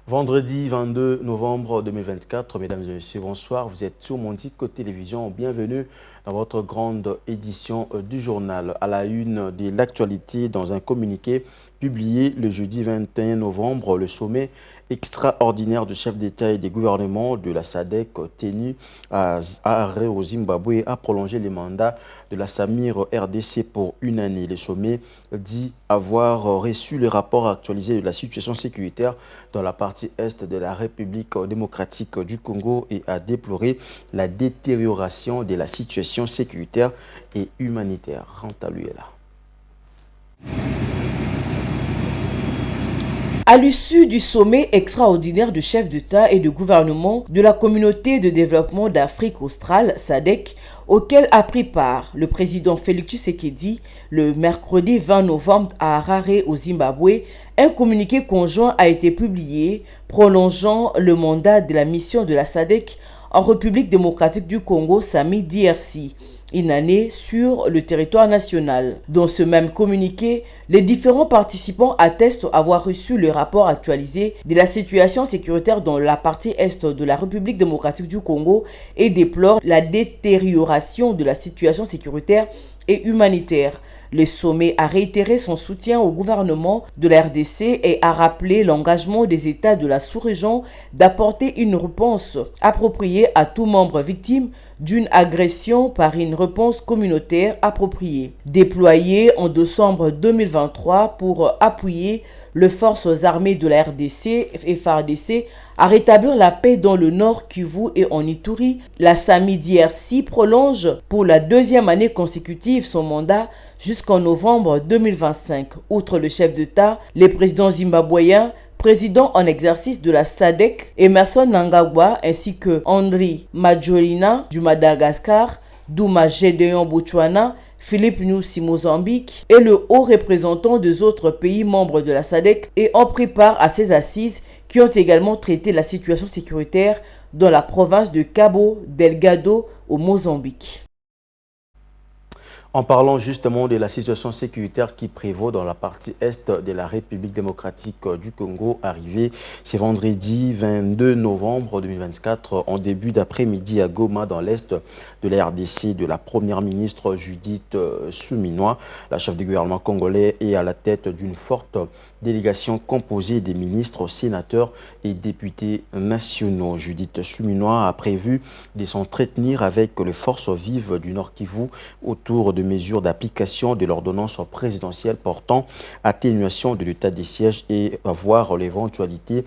Vendredi 22 novembre 2024, mesdames et messieurs, bonsoir. Vous êtes sur Mondico Télévision. Bienvenue dans votre grande édition du journal. À la une de l'actualité, dans un communiqué publié le jeudi 21 novembre, le sommet extraordinaire de chefs d'État et des gouvernements de la SADC tenu à Harare au Zimbabwe a prolongé les mandats de la Samir RDC pour une année. Le sommet dit avoir reçu le rapport actualisé de la situation sécuritaire dans la partie est de la République démocratique du Congo et a déploré la détérioration de la situation sécuritaire et humanitaire. Ranta Luela. À l'issue du sommet extraordinaire de chefs d'État et de gouvernement de la Communauté de développement d'Afrique australe, SADC, auquel a pris part le président Félix Tshisekedi le mercredi 20 novembre à Harare au Zimbabwe, un communiqué conjoint a été publié prolongeant le mandat de la mission de la SADC en République démocratique du Congo, SAMI-DRC, une année sur le territoire national. Dans ce même communiqué, les différents participants attestent avoir reçu le rapport actualisé de la situation sécuritaire dans la partie est de la République démocratique du Congo et déplorent la détérioration de la situation sécuritaire et humanitaire. Le sommet a réitéré son soutien au gouvernement de la RDC et a rappelé l'engagement des États de la sous-région d'apporter une réponse appropriée à tout membre victime d'une agression par une réponse communautaire appropriée. Déployé en décembre 2023 pour appuyer les forces armées de la RDC et FARDC à rétablir la paix dans le Nord Kivu et en Ituri, la SAMI-DRC prolonge pour la deuxième année consécutive son mandat jusqu'en novembre 2025. Outre le chef d'État, les présidents zimbabwéens, président en exercice de la SADC, Emerson Mnangagwa, ainsi que Andry Rajoelina du Madagascar, Douma Gédéon Botswana, Philippe Nyusi Mozambique et le haut représentant des autres pays membres de la SADC et ont pris part à ces assises qui ont également traité la situation sécuritaire dans la province de Cabo Delgado au Mozambique. En parlant justement de la situation sécuritaire qui prévaut dans la partie est de la République démocratique du Congo, arrivé ce vendredi 22 novembre 2024 en début d'après-midi à Goma dans l'est de la RDC de la première ministre Judith Suminwa, la chef du gouvernement congolais, est à la tête d'une forte délégation composée des ministres, sénateurs et députés nationaux. Judith Suminwa a prévu de s'entretenir avec les forces vives du Nord Kivu autour de mesures d'application de l'ordonnance présidentielle portant atténuation de l'état des sièges et voir l'éventualité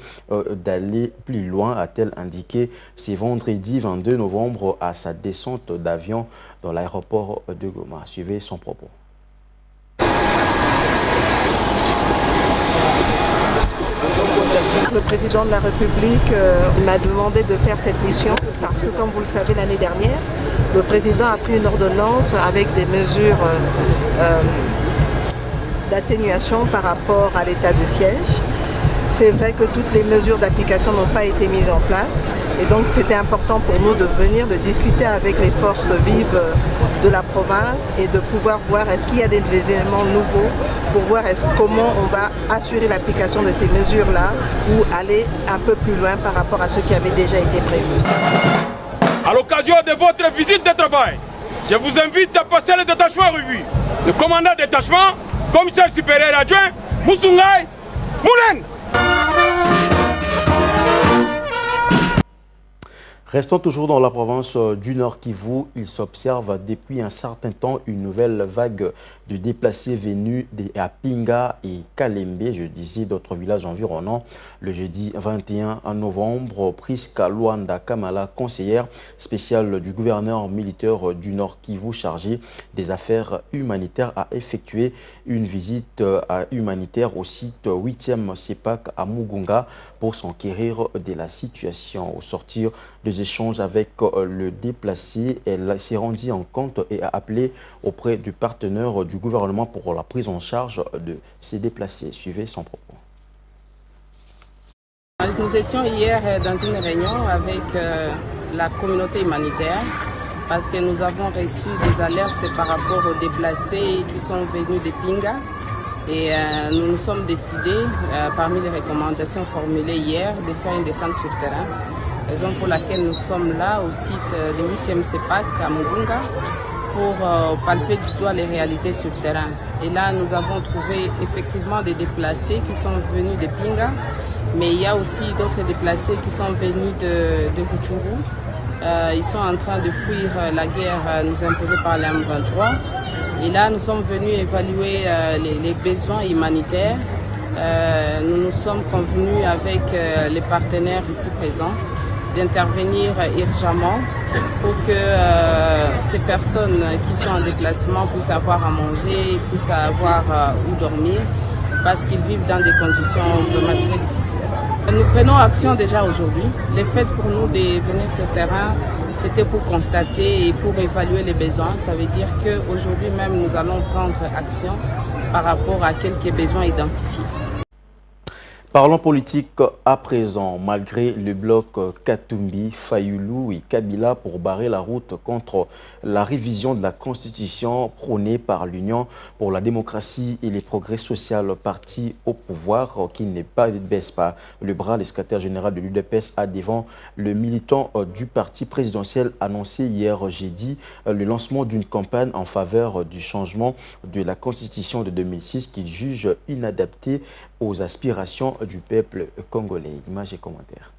d'aller plus loin, a-t-elle indiqué ce vendredi 22 novembre à sa descente d'avion dans l'aéroport de Goma. Suivez son propos. Le président de la République m'a demandé de faire cette mission parce que, comme vous le savez, l'année dernière, le président a pris une ordonnance avec des mesures d'atténuation par rapport à l'état de siège. C'est vrai que toutes les mesures d'application n'ont pas été mises en place et donc c'était important pour nous de venir, de discuter avec les forces vives de la province et de pouvoir voir est-ce qu'il y a des éléments nouveaux pour voir comment on va assurer l'application de ces mesures-là ou aller un peu plus loin par rapport à ce qui avait déjà été prévu. À l'occasion de votre visite de travail, je vous invite à passer le détachement en revue. Le commandant de détachement, commissaire supérieur adjoint, Moussoungaï Mouleng. Restons toujours dans la province du Nord Kivu. Il s'observe depuis un certain temps une nouvelle vague de déplacés venus à Pinga et Kalembe, je disais d'autres villages environnants. Le jeudi 21 novembre, Priska Luanda Kamala, conseillère spéciale du gouverneur militaire du Nord Kivu chargé des affaires humanitaires, a effectué une visite humanitaire au site 8e CEPAC à Mugunga pour s'enquérir de la situation. Au sortir des échanges avec le déplacé, elle s'est rendue en compte et a appelé auprès du partenaire du gouvernement pour la prise en charge de ces déplacés. Suivez son propos. Nous étions hier dans une réunion avec la communauté humanitaire parce que nous avons reçu des alertes par rapport aux déplacés qui sont venus de Pinga Et nous nous sommes décidés, parmi les recommandations formulées hier, de faire une descente sur terrain. Raison pour laquelle nous sommes là au site du 8e CEPAC à Mugunga pour palper du doigt les réalités sur terrain. Et là, nous avons trouvé effectivement des déplacés qui sont venus de Pinga, mais il y a aussi d'autres déplacés qui sont venus de Rutshuru. Ils sont en train de fuir la guerre nous imposée par la M23. Et là, nous sommes venus évaluer les besoins humanitaires. Nous nous sommes convenus avec les partenaires ici présents d'intervenir urgemment pour que ces personnes qui sont en déplacement puissent avoir à manger, puissent avoir où dormir, parce qu'ils vivent dans des conditions vraiment très difficiles. Nous prenons action déjà aujourd'hui. Le fait pour nous de venir sur le terrain, c'était pour constater et pour évaluer les besoins. Ça veut dire qu'aujourd'hui même, nous allons prendre action par rapport à quelques besoins identifiés. Parlons politique à présent. Malgré le bloc Katumbi, Fayulu et Kabila pour barrer la route contre la révision de la Constitution prônée par l'Union pour la démocratie et les progrès sociaux, parti au pouvoir qui ne baisse pas le bras, le secrétaire général de l'UDPS a devant le militant du parti présidentiel annoncé hier jeudi le lancement d'une campagne en faveur du changement de la Constitution de 2006 qu'il juge inadaptée aux aspirations du peuple congolais. Images et commentaires.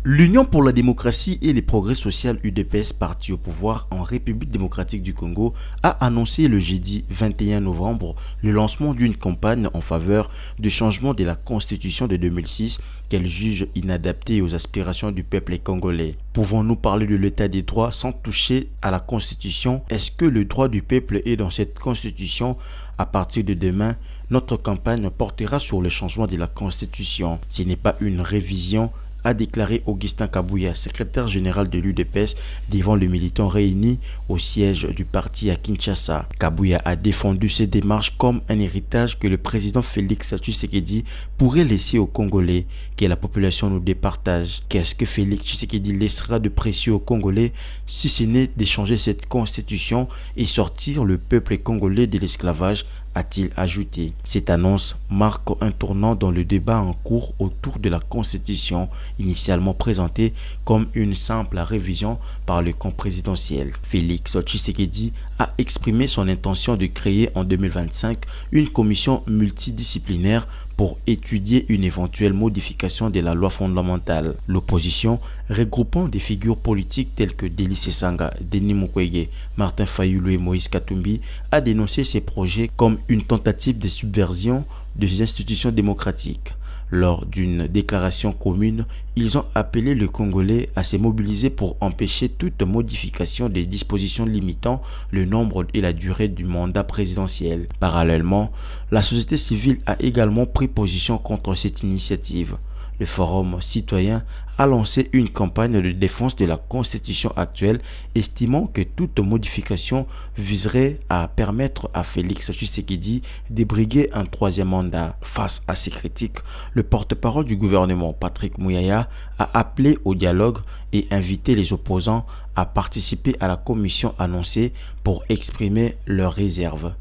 L'Union pour la démocratie et les progrès sociaux UDPS, parti au pouvoir en République démocratique du Congo, a annoncé le jeudi 21 novembre le lancement d'une campagne en faveur du changement de la Constitution de 2006 qu'elle juge inadaptée aux aspirations du peuple congolais. Pouvons-nous parler de l'état des droits sans toucher à la Constitution? Est-ce que le droit du peuple est dans cette Constitution? À partir de demain, notre campagne portera sur le changement de la Constitution. Ce n'est pas une révision, a déclaré Augustin Kabouya, secrétaire général de l'UDPS, devant les militants réunis au siège du parti à Kinshasa. Kabouya a défendu ces démarches comme un héritage que le président Félix Tshisekedi pourrait laisser aux Congolais, que la population nous départage. Qu'est-ce que Félix Tshisekedi laissera de précieux aux Congolais si ce n'est d'échanger cette constitution et sortir le peuple congolais de l'esclavage, a-t-il ajouté. Cette annonce marque un tournant dans le débat en cours autour de la Constitution, initialement présentée comme une simple révision par le camp présidentiel. Félix Tshisekedi a exprimé son intention de créer en 2025 une commission multidisciplinaire pour étudier une éventuelle modification de la loi fondamentale. L'opposition, regroupant des figures politiques telles que Délice Sanga, Denis Mukwege, Martin Fayulu et Moïse Katumbi, a dénoncé ces projets comme une tentative de subversion des institutions démocratiques. Lors d'une déclaration commune, ils ont appelé les Congolais à se mobiliser pour empêcher toute modification des dispositions limitant le nombre et la durée du mandat présidentiel. Parallèlement, la société civile a également pris position contre cette initiative. Le Forum citoyen a lancé une campagne de défense de la Constitution actuelle, estimant que toute modification viserait à permettre à Félix Tshisekedi de briguer un troisième mandat. Face à ces critiques, le porte-parole du gouvernement, Patrick Muyaya, a appelé au dialogue et invité les opposants à participer à la commission annoncée pour exprimer leurs réserves.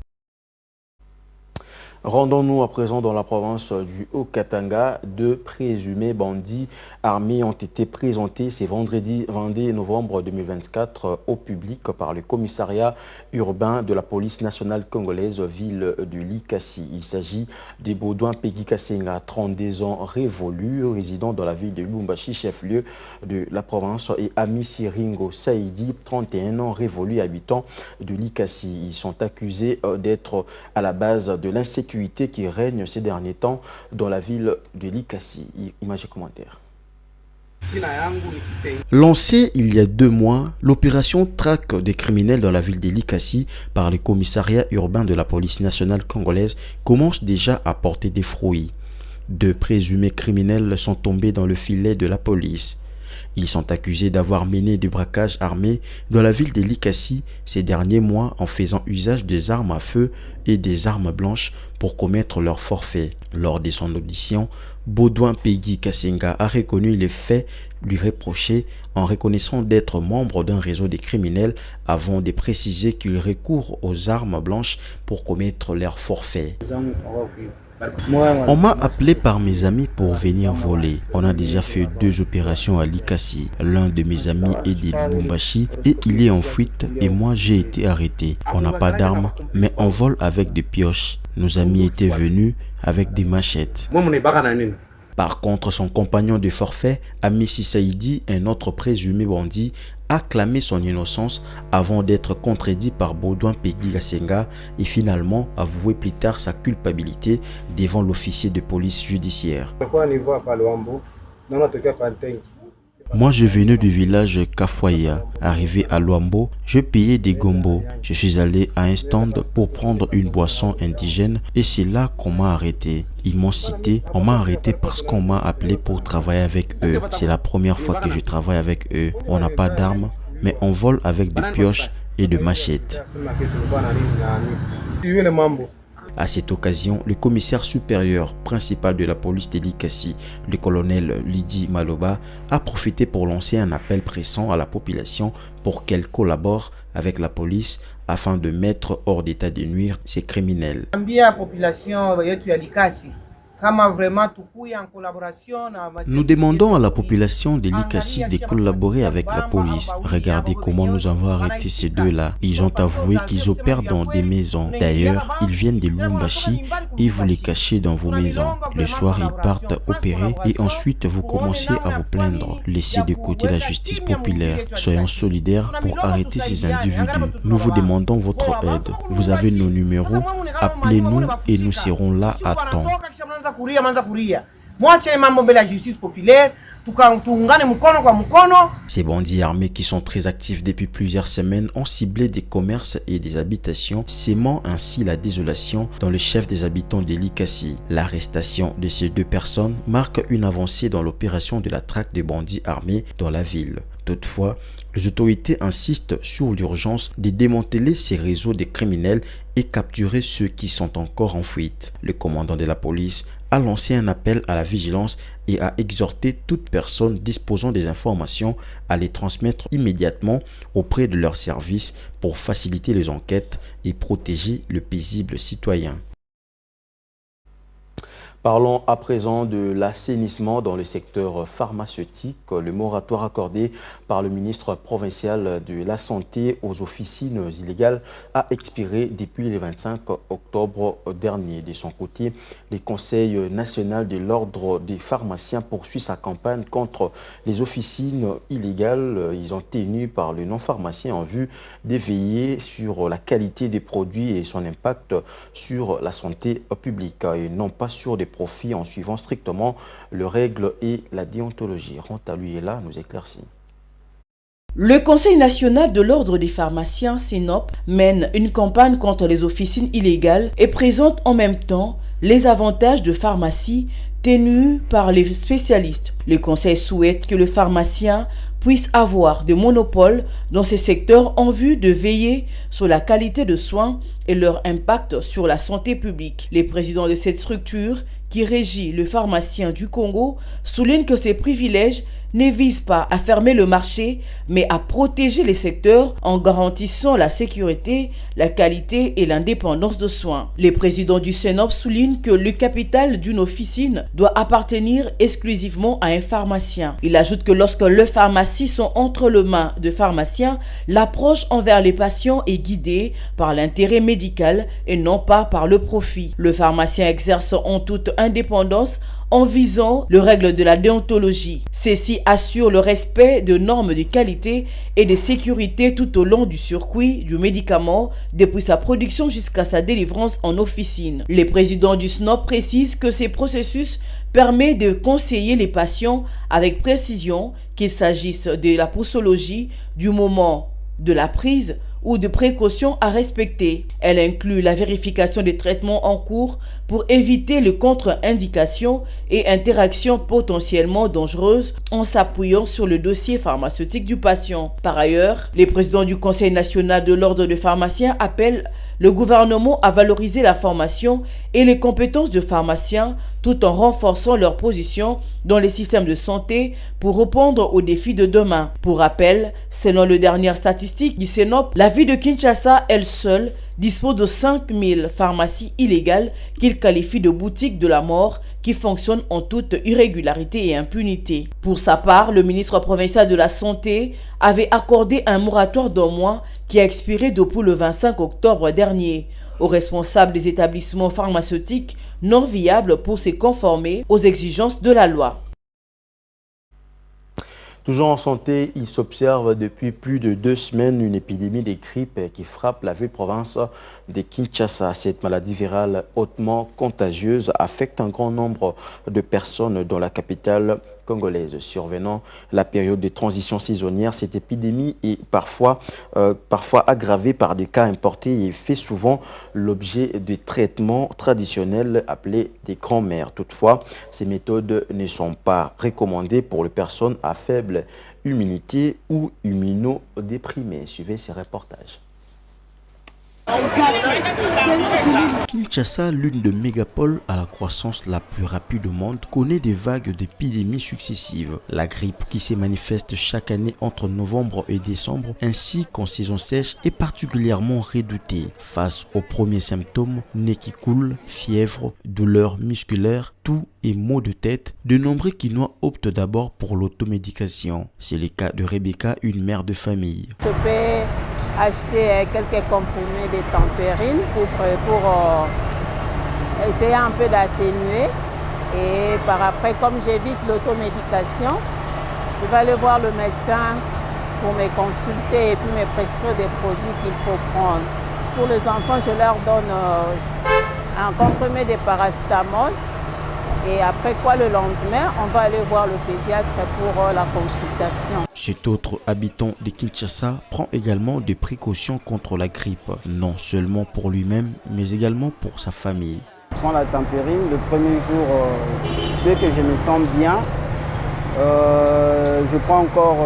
Rendons-nous à présent dans la province du Haut-Katanga. Deux présumés bandits armés ont été présentés ce vendredi 22 novembre 2024 au public par le commissariat urbain de la police nationale congolaise ville de Likasi. Il s'agit de Baudouin Peggy Kasenga, 32 ans révolu, résident dans la ville de Lubumbashi, chef-lieu de la province, et Ami Siringo Saïdi, 31 ans révolu, habitant de Likasi. Ils sont accusés d'être à la base de l'insécurité qui règne ces derniers temps dans la ville de Likasi. Images et commentaires. Lancée il y a 2 mois, l'opération traque des criminels dans la ville de Likasi par le commissariat urbain de la police nationale congolaise commence déjà à porter des fruits. 2 présumés criminels sont tombés dans le filet de la police. Ils sont accusés d'avoir mené des braquages armés dans la ville de Likasi ces derniers mois en faisant usage des armes à feu et des armes blanches pour commettre leur forfait. Lors de son audition, Baudouin Peggy Kassenga a reconnu les faits lui reprochés en reconnaissant d'être membre d'un réseau de criminels avant de préciser qu'il recourt aux armes blanches pour commettre leur forfait. On m'a appelé par mes amis pour venir voler. On a déjà fait 2 opérations à Likasi. L'un de mes amis est de Lubumbashi et il est en fuite et moi j'ai été arrêté. On n'a pas d'armes mais on vole avec des pioches. Nos amis étaient venus avec des machettes. Par contre, son compagnon de forfait, Amissi Saïdi, un autre présumé bandit, a clamé son innocence avant d'être contredit par Baudouin Peggy Kassenga et finalement avoué plus tard sa culpabilité devant l'officier de police judiciaire. Moi, je venais du village Kafoya. Arrivé à Luambo, je payais des gombos. Je suis allé à un stand pour prendre une boisson indigène et c'est là qu'on m'a arrêté. Ils m'ont cité, on m'a arrêté parce qu'on m'a appelé pour travailler avec eux. C'est la première fois que je travaille avec eux. On n'a pas d'armes, mais on vole avec des pioches et des machettes. À cette occasion, le commissaire supérieur principal de la police de Likasi, le colonel Lydie Maloba, a profité pour lancer un appel pressant à la population pour qu'elle collabore avec la police afin de mettre hors d'état de nuire ces criminels. Nous demandons à la population de Likasi de collaborer avec la police. Regardez comment nous avons arrêté ces deux-là. Ils ont avoué qu'ils opèrent dans des maisons. D'ailleurs, ils viennent de Lubumbashi et vous les cachez dans vos maisons. Le soir, ils partent opérer et ensuite vous commencez à vous plaindre. Laissez de côté la justice populaire. Soyons solidaires pour arrêter ces individus. Nous vous demandons votre aide. Vous avez nos numéros. Appelez-nous et nous serons là à temps. Ces bandits armés qui sont très actifs depuis plusieurs semaines ont ciblé des commerces et des habitations, sémant ainsi la désolation dans le chef des habitants de Likasi. L'arrestation de ces 2 personnes marque une avancée dans l'opération de la traque des bandits armés dans la ville. Toutefois, les autorités insistent sur l'urgence de démanteler ces réseaux de criminels et capturer ceux qui sont encore en fuite. Le commandant de la police a lancé un appel à la vigilance et a exhorté toute personne disposant des informations à les transmettre immédiatement auprès de leurs services pour faciliter les enquêtes et protéger le paisible citoyen. Parlons à présent de l'assainissement dans le secteur pharmaceutique. Le moratoire accordé par le ministre provincial de la Santé aux officines illégales a expiré depuis le 25 octobre dernier. De son côté, le Conseil national de l'ordre des pharmaciens poursuit sa campagne contre les officines illégales. Ils ont tenu par le non-pharmacien en vue d'éveiller sur la qualité des produits et son impact sur la santé publique et non pas sur des profit en suivant strictement les règles et la déontologie. Renta lui est là, nous éclaircit. Le Conseil national de l'ordre des pharmaciens, CNOP, mène une campagne contre les officines illégales et présente en même temps les avantages de pharmacie tenus par les spécialistes. Le Conseil souhaite que le pharmacien puisse avoir des monopoles dans ces secteurs en vue de veiller sur la qualité de soins et leur impact sur la santé publique. Les présidents de cette structure qui régit le pharmacien du Congo soulignent que ces privilèges ne visent pas à fermer le marché, mais à protéger les secteurs en garantissant la sécurité, la qualité et l'indépendance de soins. Les présidents du CNOP soulignent que le capital d'une officine doit appartenir exclusivement à un pharmacien. Il ajoute que lorsque les pharmacies sont entre les mains de pharmaciens, l'approche envers les patients est guidée par l'intérêt médical et non pas par le profit. Le pharmacien exerce en toute indépendance en visant les règles de la déontologie. Ceci assure le respect de normes de qualité et de sécurité tout au long du circuit du médicament, depuis sa production jusqu'à sa délivrance en officine. Les présidents du SNOP précisent que ces processus permettent de conseiller les patients avec précision, qu'il s'agisse de la posologie, du moment de la prise ou de précautions à respecter. Elle inclut la vérification des traitements en cours pour éviter les contre-indications et interactions potentiellement dangereuses en s'appuyant sur le dossier pharmaceutique du patient. Par ailleurs, les présidents du Conseil national de l'ordre des pharmaciens appellent le gouvernement à valoriser la formation et les compétences de pharmaciens tout en renforçant leur position dans les systèmes de santé pour répondre aux défis de demain. Pour rappel, selon les dernières statistiques du CENOP, la ville de Kinshasa, elle seule, dispose de 5000 pharmacies illégales qu'il qualifie de boutiques de la mort qui fonctionnent en toute irrégularité et impunité. Pour sa part, le ministre provincial de la Santé avait accordé un moratoire d'1 mois qui a expiré depuis le 25 octobre dernier aux responsables des établissements pharmaceutiques non viables pour se conformer aux exigences de la loi. Toujours en santé, il s'observe depuis plus de 2 semaines une épidémie de grippe qui frappe la ville-province de Kinshasa. Cette maladie virale hautement contagieuse affecte un grand nombre de personnes dans la capitale congolaise. Survenant la période de transition saisonnière, cette épidémie est parfois aggravée par des cas importés et fait souvent l'objet de traitements traditionnels appelés des grands-mères. Toutefois, ces méthodes ne sont pas recommandées pour les personnes à faible immunité ou immunodéprimées. Suivez ces reportages. Kinshasa, l'une des mégapoles à la croissance la plus rapide au monde, connaît des vagues d'épidémies successives. La grippe, qui se manifeste chaque année entre novembre et décembre, ainsi qu'en saison sèche, est particulièrement redoutée. Face aux premiers symptômes, nez qui coule, fièvre, douleurs musculaires, toux et maux de tête, de nombreux Kinois optent d'abord pour l'automédication. C'est le cas de Rebecca, une mère de famille. Acheter quelques comprimés de tempérine pour essayer un peu d'atténuer. Et par après, comme j'évite l'automédication, je vais aller voir le médecin pour me consulter et puis me prescrire des produits qu'il faut prendre. Pour les enfants, je leur donne un comprimé de paracétamol. Et après quoi, le lendemain, on va aller voir le pédiatre pour la consultation. Cet autre habitant de Kinshasa prend également des précautions contre la grippe, non seulement pour lui-même, mais également pour sa famille. Je prends la tempérine le premier jour, dès que je me sens bien, je prends encore,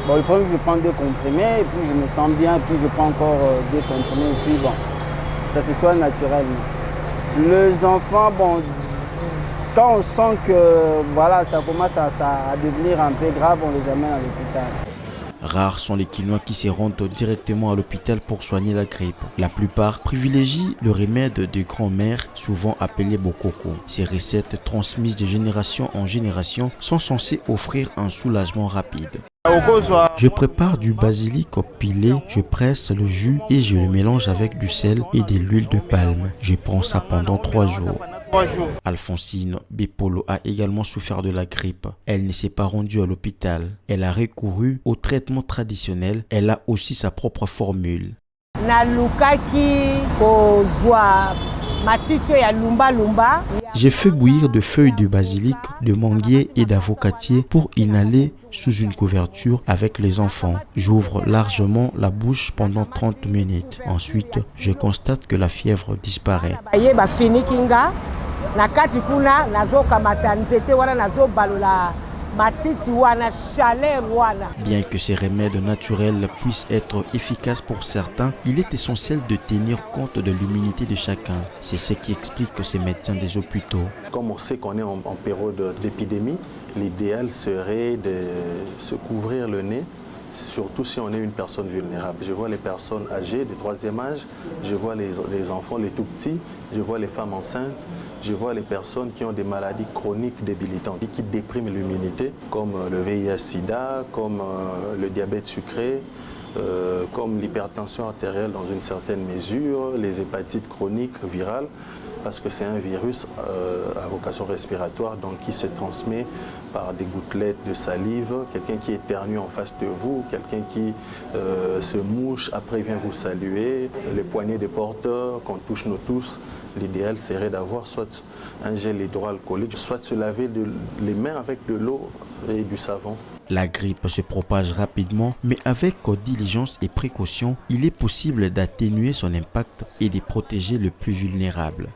le premier jour je prends 2 comprimés, et puis je me sens bien, et puis je prends encore 2 comprimés, et puis bon, ça se soigne naturellement. Les enfants, bon, quand on sent que voilà, ça commence à devenir un peu grave, on les amène à l'hôpital. Rares sont les Kinois qui se rendent directement à l'hôpital pour soigner la grippe. La plupart privilégient le remède de grand-mère, souvent appelé bokoko. Ces recettes transmises de génération en génération sont censées offrir un soulagement rapide. Je prépare du basilic pilé, je presse le jus et je le mélange avec du sel et de l'huile de palme. Je prends ça pendant 3 jours. Alphonsine Bepolo a également souffert de la grippe. Elle ne s'est pas rendue à l'hôpital. Elle a recouru au traitement traditionnel. Elle a aussi sa propre formule. J'ai fait bouillir de feuilles de basilic, de manguier et d'avocatier pour inhaler sous une couverture avec les enfants. J'ouvre largement la bouche pendant 30 minutes. Ensuite, je constate que la fièvre disparaît. Bien que ces remèdes naturels puissent être efficaces pour certains, il est essentiel de tenir compte de l'immunité de chacun. C'est ce qui explique ces médecins des hôpitaux. Comme on sait qu'on est en période d'épidémie, l'idéal serait de se couvrir le nez, surtout si on est une personne vulnérable. Je vois les personnes âgées de 3e âge, je vois les enfants, les tout petits, je vois les femmes enceintes, je vois les personnes qui ont des maladies chroniques débilitantes, qui dépriment l'immunité, comme le VIH-Sida, comme le diabète sucré, comme l'hypertension artérielle dans une certaine mesure, les hépatites chroniques virales, parce que c'est un virus à vocation respiratoire, donc qui se transmet par des gouttelettes de salive, quelqu'un qui éternue en face de vous, quelqu'un qui se mouche, après vient vous saluer, les poignées des porteurs qu'on touche nous tous, l'idéal serait d'avoir soit un gel hydroalcoolique, soit se laver les mains avec de l'eau et du savon. La grippe se propage rapidement, mais avec diligence et précaution, il est possible d'atténuer son impact et de protéger le plus vulnérable.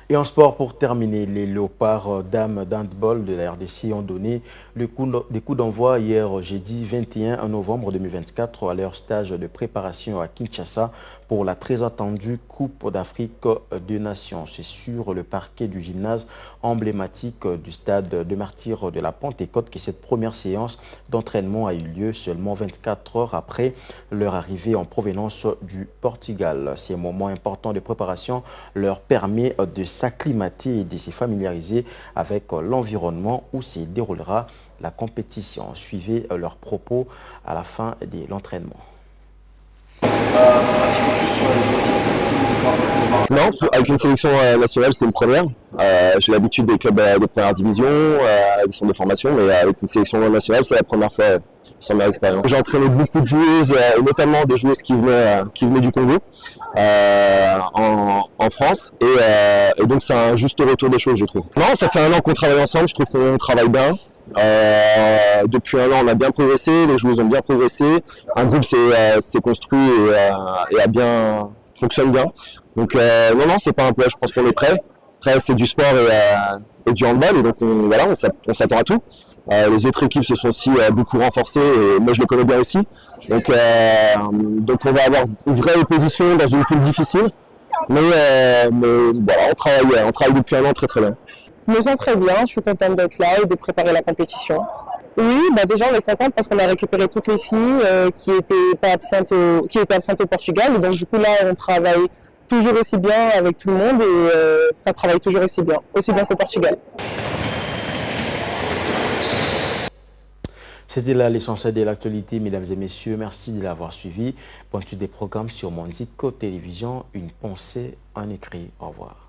Et en sport, pour terminer, les léopards dames d'handball de la RDC ont donné des coups d'envoi hier jeudi 21 novembre 2024 à leur stage de préparation à Kinshasa pour la très attendue Coupe d'Afrique des Nations. C'est sur le parquet du gymnase emblématique du stade de Martyrs de la Pentecôte que cette première séance d'entraînement a eu lieu seulement 24 heures après leur arrivée en provenance du Portugal. Ces moments importants de préparation leur permet de s'acclimater et de se familiariser avec l'environnement où se déroulera la compétition. Suivez leurs propos à la fin de l'entraînement. Non, avec une sélection nationale, c'est une première. J'ai l'habitude des clubs de première division, des centres de formation, mais avec une sélection nationale, c'est la première fois sans ma expérience. J'ai entraîné beaucoup de joueuses, notamment des joueuses qui venaient du Congo, en France, et donc c'est un juste retour des choses, je trouve. Non, ça fait 1 an qu'on travaille ensemble, je trouve qu'on travaille bien. Depuis 1 an, on a bien progressé, les joueuses ont bien progressé, un groupe s'est construit et fonctionne bien. Donc non, c'est pas un poids, je pense qu'on est prêt. Après, c'est du sport et du handball, et donc on s'attend à tout. Les autres équipes se sont aussi beaucoup renforcées, et moi je les connais bien aussi. Donc on va avoir une vraie opposition dans une poule difficile, mais voilà, on travaille depuis 1 an très bien. Je me sens très bien, je suis contente d'être là et de préparer la compétition. Oui, déjà on est contente parce qu'on a récupéré toutes les filles qui étaient absentes au Portugal, et donc du coup là on travaille toujours aussi bien avec tout le monde, et ça travaille toujours aussi bien qu'au Portugal. C'était là l'essentiel de l'actualité, mesdames et messieurs. Merci de l'avoir suivi. Bonne suite des programmes sur Mondico Télévision. Une pensée en écrit. Au revoir.